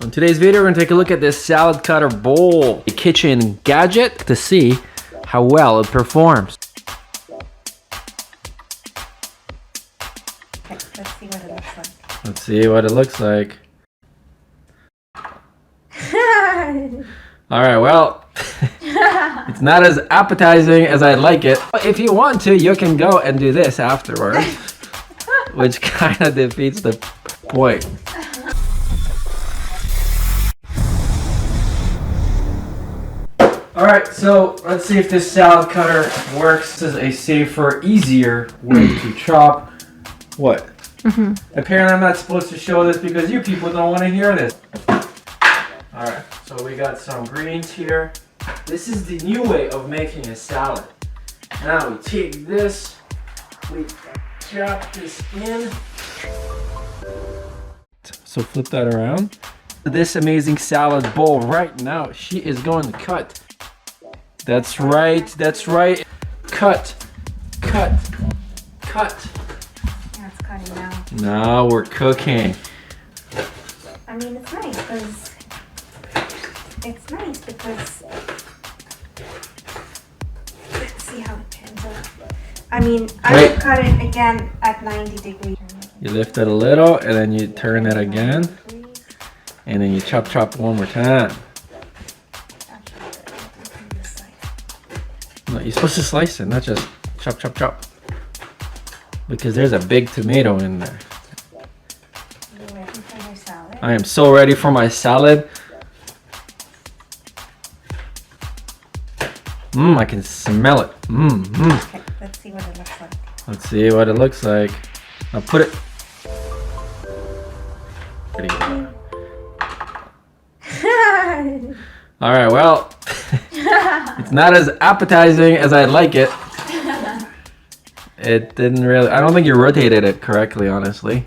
In today's video, we're going to take a look at this salad cutter bowl, a kitchen gadget, to see how well it performs. Okay, let's see what it looks like. Let's see what it looks like. Alright, well, it's not as appetizing as I'd like it. But if you want to, you can go and do this afterwards, which kind of defeats the point. Alright, so let's see if this salad cutter works. This is a safer, easier way to chop. What? Apparently I'm not supposed to show this because you people don't want to hear this. Alright, so we got some greens here. This is the new way of making a salad. Now we take this, we chop this in. So flip that around. This amazing salad bowl right now, she is going to cut. That's right, that's right. Cut, cut, cut. Yeah, it's cutting now. Now we're cooking. I mean, it's nice because let's see how it turns out. I mean, I would cut it again at 90 degrees. You lift it a little and then you turn it again. And then you chop chop one more time. No, you're supposed to slice it, not just chop chop chop. Because there's a big tomato in there. You ready for your salad? I am so ready for my salad. I can smell it. Okay, let's see what it looks like. Let's see what it looks like. Now put it. Pretty good. Alright, well, it's not as appetizing as I'd like it. It didn't really, I don't think you rotated it correctly, honestly.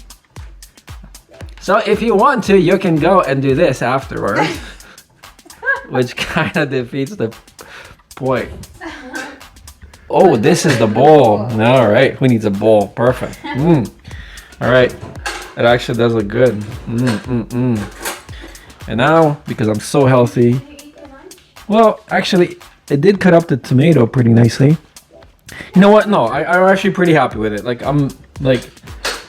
So if you want to, you can go and do this afterwards. Which kind of defeats the point. Oh, this is the bowl. Alright, who needs a bowl? Perfect. Alright, it actually does look good. And now, because I'm so healthy, well, actually, it did cut up the tomato pretty nicely. You know what? No, I'm actually pretty happy with it.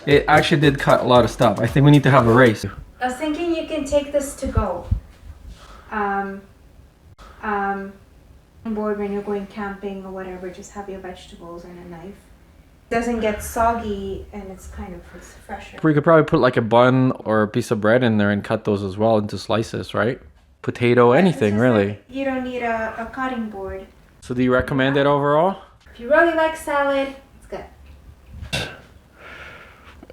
It actually did cut a lot of stuff. I think we need to have a race. I was thinking you can take this to go. Board when you're going camping or whatever, just have your vegetables and a knife. It doesn't get soggy and it's fresher. We could probably put like a bun or a piece of bread in there and cut those as well into slices, right? Potato, anything really. You don't need a cutting board. So do you recommend it overall? If you really like salad, it's good.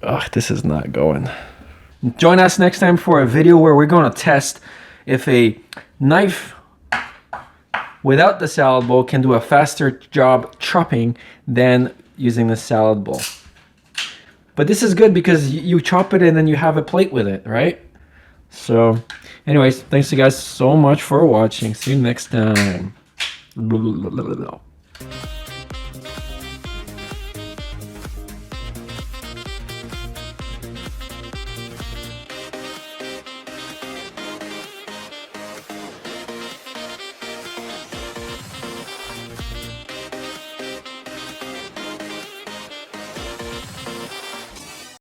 Ugh, this is not going. Join us next time for a video where we're going to test if a knife without the salad bowl can do a faster job chopping than using the salad bowl. But this is good because you chop it and then you have a plate with it, right? So anyways, thanks you guys so much for watching. See you next time.